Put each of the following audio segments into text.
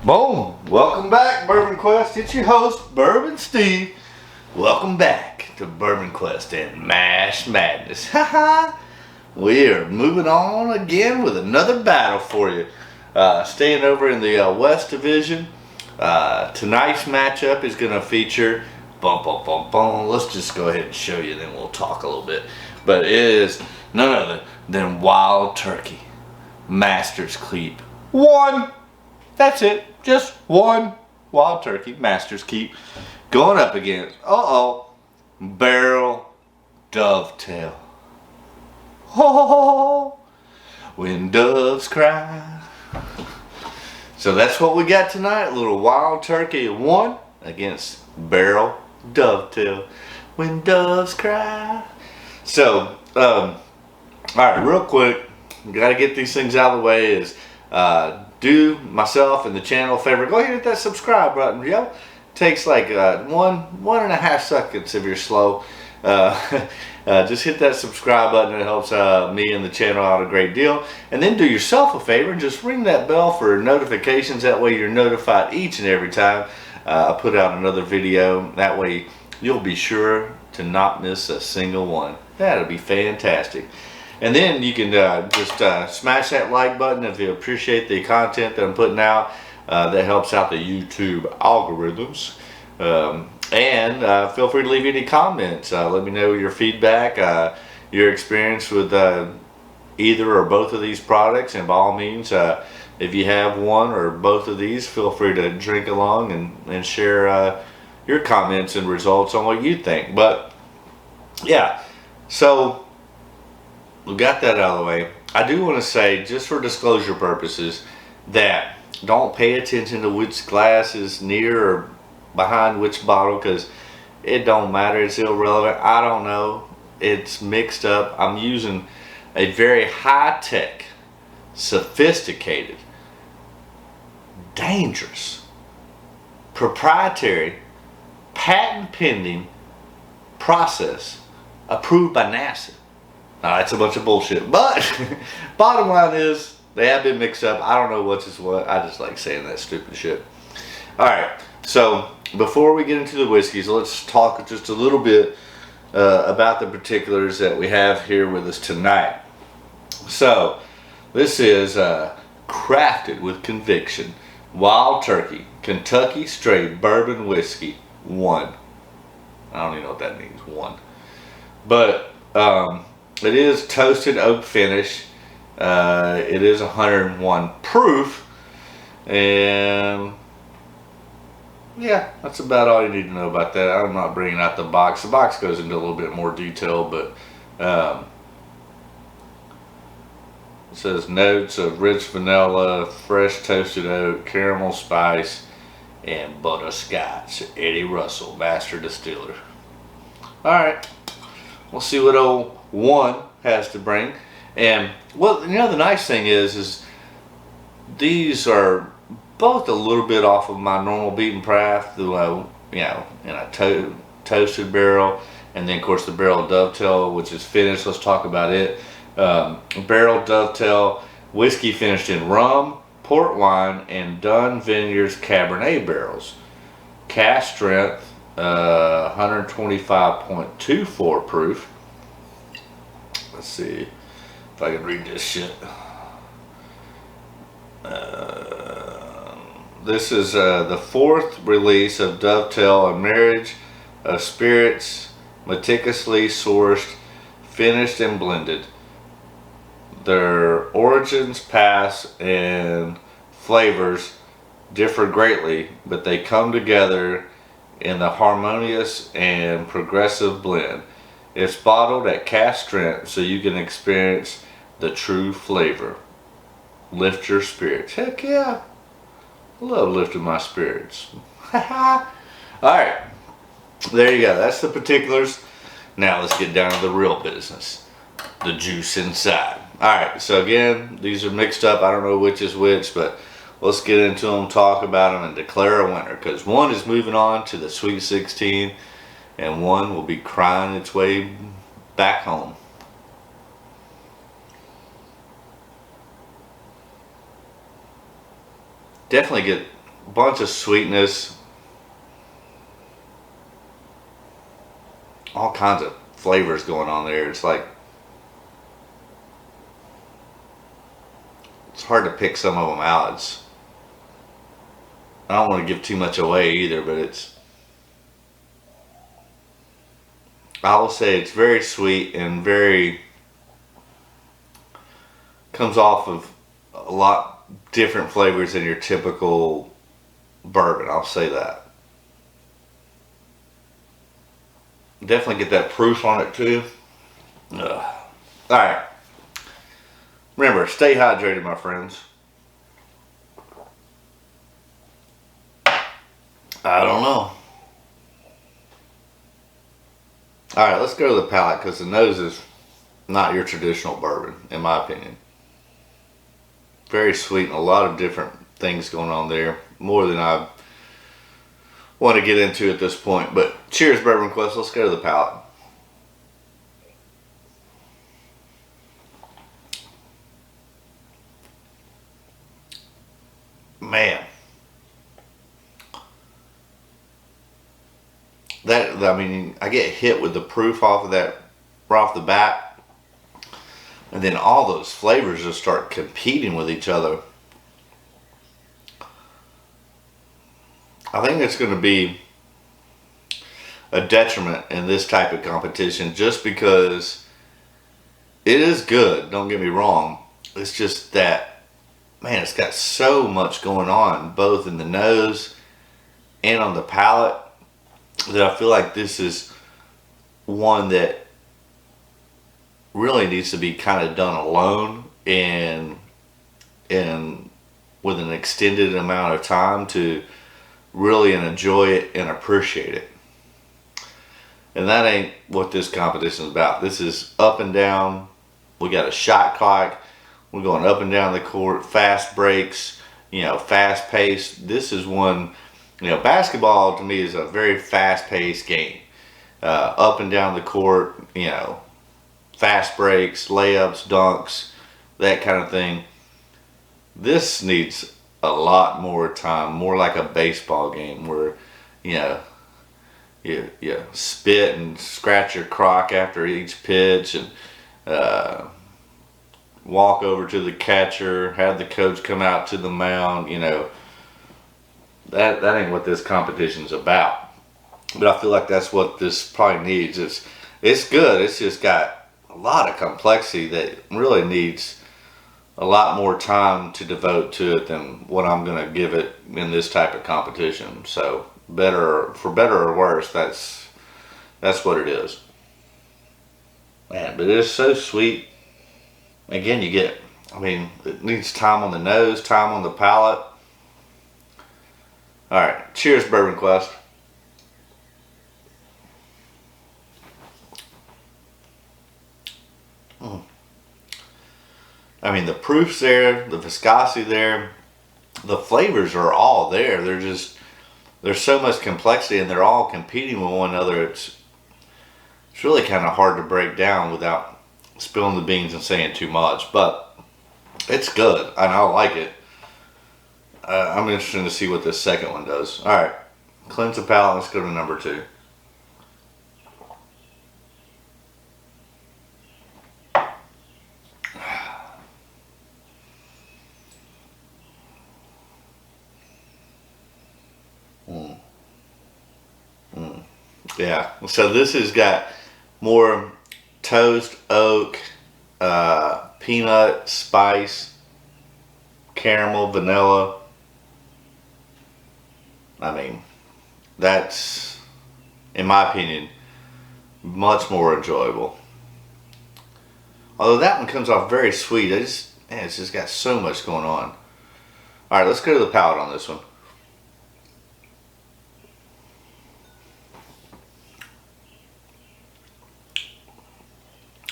Boom! Welcome back, Bourbon Quest. It's your host, Bourbon Steve. Welcome back to Bourbon Quest and Mash Madness. Haha! We are moving on again with another battle for you. Staying over in the West Division. Tonight's matchup is going to feature Let's just go ahead and show you, then we'll talk a little bit. But it is none other than Wild Turkey Masters Keep 1. That's it. Just one Wild Turkey Masters Keep going up against Barrell Dovetail. Oh, when doves cry. So that's what we got tonight. A little Wild Turkey 1 against Barrell Dovetail. When doves cry. So, all right, real quick, got to get these things out of the way. Is do myself and the channel a favor. Go ahead and hit that subscribe button. Yo, takes like 1.5 seconds if you're slow. Just hit that subscribe button. It helps me and the channel out a great deal. And then do yourself a favor and just ring that bell for notifications. That way you're notified each and every time I put out another video. That way you'll be sure to not miss a single one. That'll be fantastic. And then you can just smash that like button if you appreciate the content that I'm putting out. That helps out the YouTube algorithms. And feel free to leave any comments. Let me know your feedback, your experience with either or both of these products. And by all means, if you have one or both of these, feel free to drink along and share your comments and results on what you think. But yeah, so we got that out of the way. I do want to say, just for disclosure purposes, that don't pay attention to which glass is near or behind which bottle, because it don't matter. It's irrelevant. I don't know. It's mixed up. I'm using a very high-tech, sophisticated, dangerous, proprietary, patent-pending process approved by NASA. Now, that's a bunch of bullshit, but bottom line is they have been mixed up. I don't know what's is what. I just like saying that stupid shit. Alright, so before we get into the whiskeys, let's talk just a little bit about the particulars that we have here with us tonight. So this is crafted with conviction Wild Turkey Kentucky Straight Bourbon Whiskey 1. I don't even know what that means, 1. But it is toasted oak finish. It is 101 proof. And yeah, that's about all you need to know about that. I'm not bringing out the box. The box goes into a little bit more detail, but it says notes of rich vanilla, fresh toasted oak, caramel spice, and butterscotch. Eddie Russell, master distiller. Alright, we'll see what old 1 has to bring. And well, you know, the nice thing is these are both a little bit off of my normal beaten path, you know, in a toasted barrel, and then of course the Barrell Dovetail, which is finished. Let's talk about it. Barrell Dovetail whiskey finished in rum, port wine, and Dunn Vineyards Cabernet barrels. Cask strength 125.24 proof. Let's see if I can read this shit. This is the 4th release of Dovetail, a marriage of spirits meticulously sourced, finished, and blended. Their origins, past, and flavors differ greatly, but they come together in the harmonious and progressive blend. It's bottled at cask strength so you can experience the true flavor. Lift your spirits. Heck yeah. I love lifting my spirits. Alright. There you go. That's the particulars. Now let's get down to the real business. The juice inside. Alright. So again, these are mixed up. I don't know which is which, but let's get into them, talk about them, and declare a winner. Because 1 is moving on to the Sweet 16. And 1 will be crying its way back home. Definitely get bunch of sweetness, all kinds of flavors going on there. It's like, it's hard to pick some of them out. I don't want to give too much away either, but I will say it's very sweet and comes off of a lot different flavors than your typical bourbon. I'll say that. Definitely get that proof on it too. Ugh. All right. Remember, stay hydrated, my friends. I don't know. All right, let's go to the palate because the nose is not your traditional bourbon, in my opinion. Very sweet and a lot of different things going on there. More than I want to get into at this point. But cheers, Bourbon Quest. Let's go to the palate. Man. I get hit with the proof off of that right off the bat. And then all those flavors just start competing with each other. I think it's going to be a detriment in this type of competition just because it is good, don't get me wrong. It's just that, man, it's got so much going on, both in the nose and on the palate, that I feel like this is one that really needs to be kind of done alone and with an extended amount of time to really enjoy it and appreciate it. And that ain't what this competition is about. This is up and down. We got a shot clock. We're going up and down the court, fast breaks, fast paced. This is one, basketball to me is a very fast paced game. Up and down the court, fast breaks, layups, dunks, that kind of thing. This needs a lot more time, more like a baseball game where, you spit and scratch your crock after each pitch and walk over to the catcher, have the coach come out to the mound. That ain't what this competition's about. But I feel like that's what this probably needs. It's good. It's just got a lot of complexity that really needs a lot more time to devote to it than what I'm going to give it in this type of competition. So for better or worse, that's what it is. Man, but it is so sweet. Again, it needs time on the nose, time on the palate. All right, cheers, Bourbon Quest. The proof's there, the viscosity there, the flavors are all there. There's so much complexity and they're all competing with one another. It's really kind of hard to break down without spilling the beans and saying too much, but it's good and I like it. I'm interested to see what this second one does. All right, cleanse the palate. Let's go to number 2. Yeah, so this has got more toast, oak, peanut, spice, caramel, vanilla. That's, in my opinion, much more enjoyable. Although that one comes off very sweet. It's just got so much going on. All right, let's go to the palate on this one.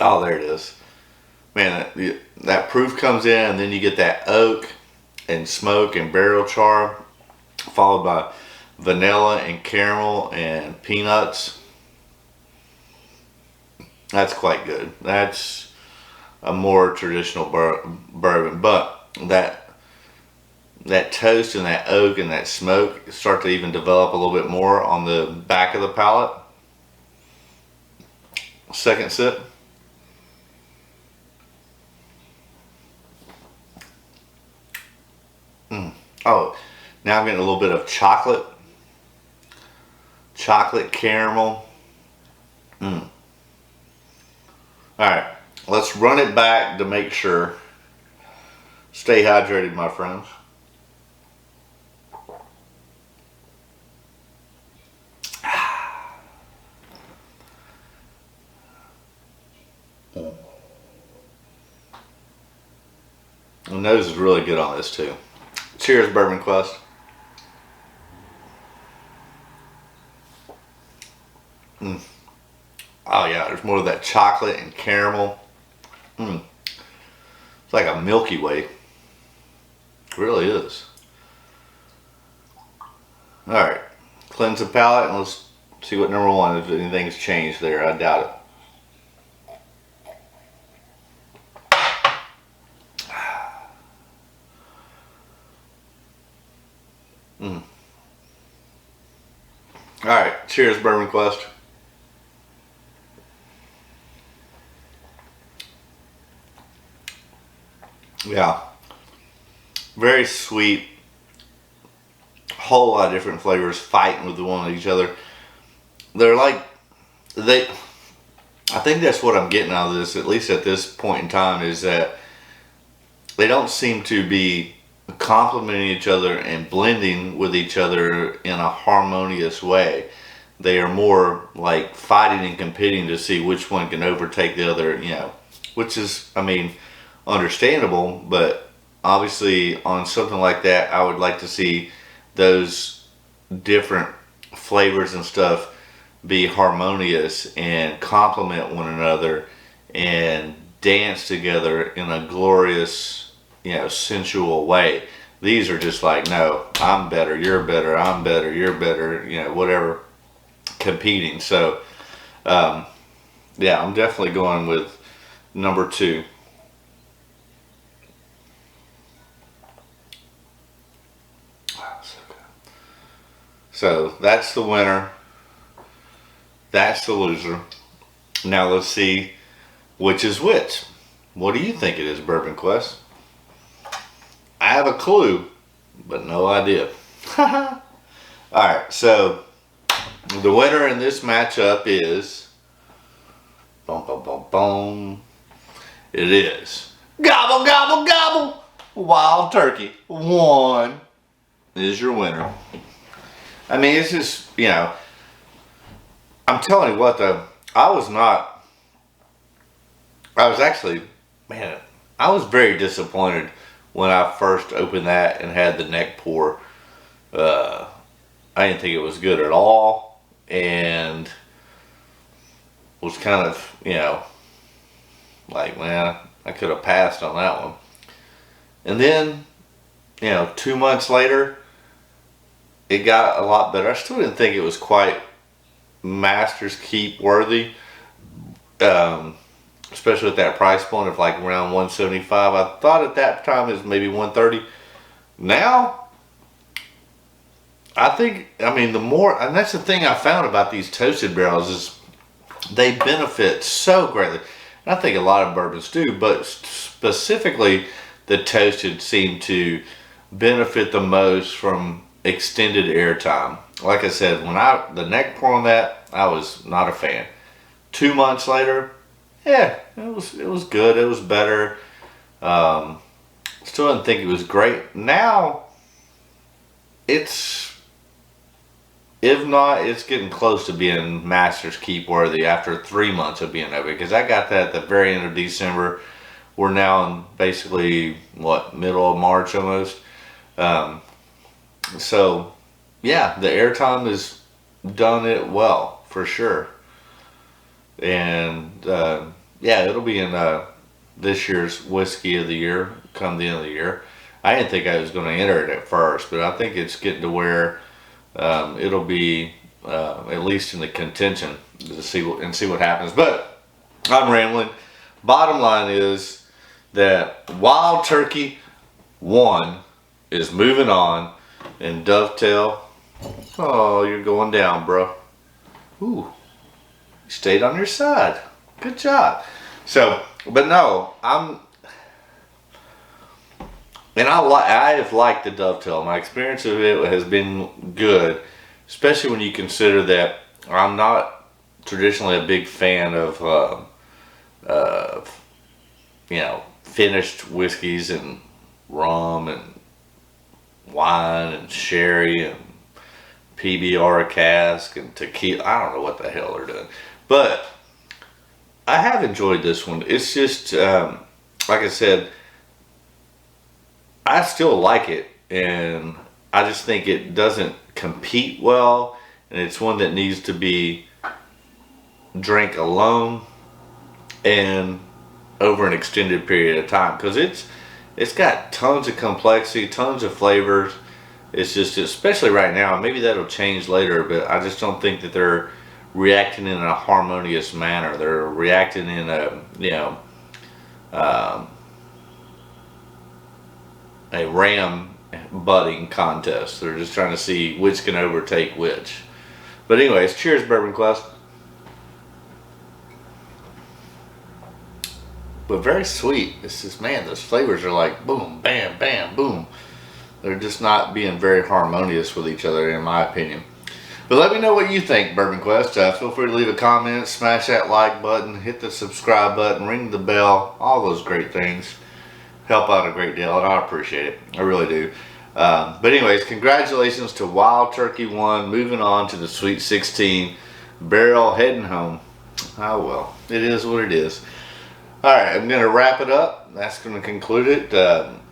Oh, there it is. Man, that proof comes in and then you get that oak and smoke and barrel char followed by vanilla and caramel and peanuts. That's quite good. That's a more traditional bourbon, but that toast and that oak and that smoke start to even develop a little bit more on the back of the palate. Second sip. Oh, now I'm getting a little bit of chocolate caramel. Alright, let's run it back to make sure. Stay hydrated, my friends. The nose is really good on this too. Cheers, Bourbon Quest. Oh yeah, there's more of that chocolate and caramel. It's like a Milky Way. It really is. Alright, cleanse the palate and let's see what number one, if anything's changed there. I doubt it. Alright, cheers, Bourbon Quest. Yeah. Very sweet. Whole lot of different flavors fighting with one of each other. They're like, I think that's what I'm getting out of this, at least at this point in time, is that they don't seem to be complementing each other and blending with each other in a harmonious way. They are more like fighting and competing to see which one can overtake the other, you know, which is, I mean, understandable, but obviously on something like that, I would like to see those different flavors and stuff be harmonious and complement one another and dance together in a glorious, you know, sensual way. These are just like, no, I'm better, you're better, I'm better, you're better, you know, whatever, competing. So yeah, I'm definitely going with number two. Wow, so good. So that's the winner, that's the loser. Now let's see which is which. What do you think it is, Bourbon Quest? I have a clue, but no idea. Alright, so the winner in this matchup is, boom, boom, boom, boom. It is gobble, gobble, gobble. Wild Turkey 1 is your winner. I mean, it's just, you know, I'm telling you what though, I was actually, man, I was very disappointed when I first opened that and had the neck pour. I didn't think it was good at all, and was kind of, you know, like, man, I could have passed on that one. And then, you know, 2 months later, it got a lot better. I still didn't think it was quite Master's Keep worthy, especially at that price point of like around 175. I thought at that time it was maybe 130. Now, I think, I mean, the more, and that's the thing I found about these toasted barrels, is they benefit so greatly. And I think a lot of bourbons do, but specifically the toasted seem to benefit the most from extended air time. Like I said, when the neck pour on that, I was not a fan. 2 months later, yeah, it was good. It was better. Still didn't think it was great. Now, it's, if not, it's getting close to being Master's Keep worthy after 3 months of being over. Because I got that at the very end of December. We're now in basically, what, middle of March almost. So, yeah, the airtime has done it well, for sure. And, yeah, it'll be in this year's Whiskey of the Year come the end of the year. I didn't think I was going to enter it at first, but I think it's getting to where it'll be at least in the contention to see what happens. But I'm rambling. Bottom line is that Wild Turkey 1 is moving on, and Dovetail, oh, you're going down, bro. Ooh, you stayed on your side. Good job. So, but no, I have liked the Dovetail. My experience of it has been good, especially when you consider that I'm not traditionally a big fan of, you know, finished whiskeys and rum and wine and sherry and PBR cask and tequila. I don't know what the hell they're doing, but I have enjoyed this one. It's just, like I said, I still like it, and I just think it doesn't compete well, and it's one that needs to be drank alone and over an extended period of time, because it's got tons of complexity, tons of flavors. It's just, especially right now, maybe that'll change later, but I just don't think that they're reacting in a harmonious manner. They're reacting in a, you know, a ram butting contest. They're just trying to see which can overtake which. But anyways, cheers, Bourbon Quest. But very sweet. It's just, man, those flavors are like boom, bam, bam, boom. They're just not being very harmonious with each other, in my opinion. But let me know what you think, Bourbon Quest. Feel free to leave a comment, smash that like button, hit the subscribe button, ring the bell, all those great things. Help out a great deal, and I appreciate it. I really do. But anyways, congratulations to Wild Turkey 1, moving on to the Sweet 16. Barrell heading home. Oh well, it is what it is. Alright, I'm going to wrap it up. That's going to conclude it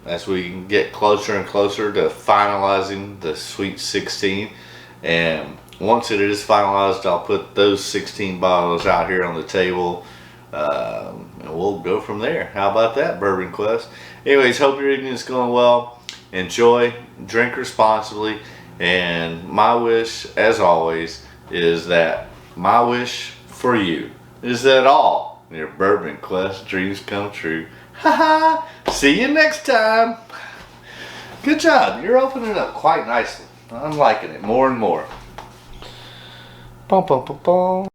as we get closer and closer to finalizing the Sweet 16. And once it is finalized, I'll put those 16 bottles out here on the table. And we'll go from there. How about that, Bourbon Quest? Anyways, hope your evening is going well. Enjoy, drink responsibly, and my wish, as always, is that my wish for you is that all your Bourbon Quest dreams come true. Ha ha! See you next time. Good job. You're opening it up quite nicely. I'm liking it more and more. Bum, bum, bum, bum.